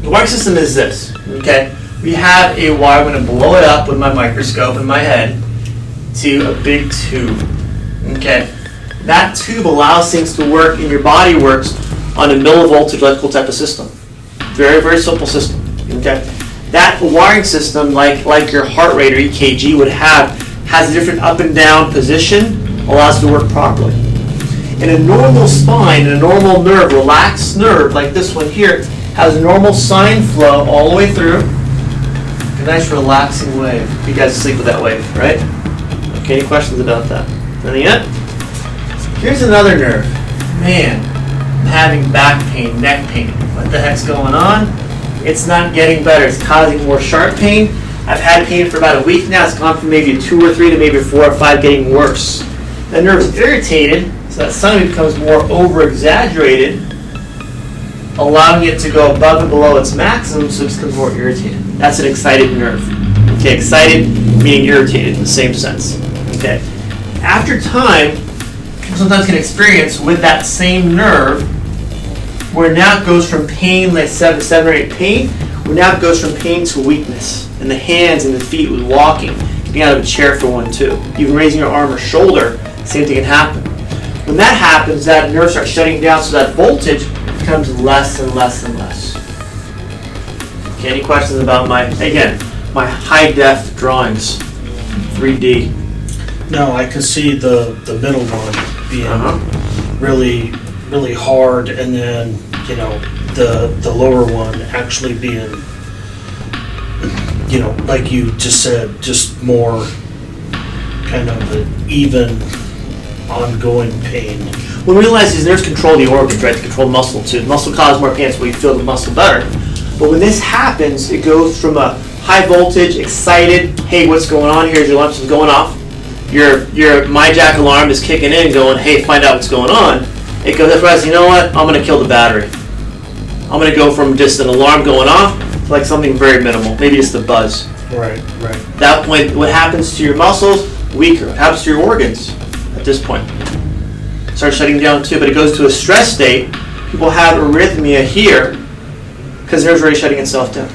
The wiring system is this, okay? We have a wire, I'm going to blow it up with my microscope in my head to a big tube, okay? That tube allows things to work, and your body works on a millivoltage electrical type of system. Very, very simple system, okay? That wiring system, like your heart rate or EKG would have, has a different up and down position, allows it to work properly. In a normal spine, in a normal nerve, relaxed nerve, like this one here, has a normal sine flow all the way through. A nice relaxing wave. You guys sleep with that wave, right? Okay, any questions about that? Nothing yet? Here's another nerve. Man, I'm having back pain, neck pain. What the heck's going on? It's not getting better. It's causing more sharp pain. I've had pain for about a week now. It's gone from maybe 2 or 3 to maybe 4 or 5, getting worse. The nerve is irritated, so that suddenly becomes more over-exaggerated, allowing it to go above and below its maximum, so it becomes more irritated. That's an excited nerve. Okay, excited meaning irritated in the same sense. Okay. After time, people sometimes can experience with that same nerve, where now it goes from pain, like 7 or 8 pain, where now it goes from pain to weakness in the hands and the feet with walking, getting out of a chair for one too. Even raising your arm or shoulder, same thing can happen. When that happens, that nerve starts shutting down, so that voltage becomes less and less and less. Okay, any questions about my high def drawings, 3D? No, I can see the middle one being really, really hard, and then the lower one actually being, like you just said, just more kind of an even ongoing pain. We realize these nerves control the organs, right? They control the muscle too. The muscle causes more pain, so we feel the muscle better. But when this happens, it goes from a high voltage, excited, hey, what's going on? Here's your alarm system going off. Your MyJack alarm is kicking in, going, hey, find out what's going on. It goes, that's you know what? I'm going to kill the battery. I'm going to go from just an alarm going off to like something very minimal, maybe just a buzz. Right. At that point, what happens to your muscles? Weaker. What happens to your organs at this point? It starts shutting down too, but it goes to a stress state. People have arrhythmia here because the nerve's already shutting itself down.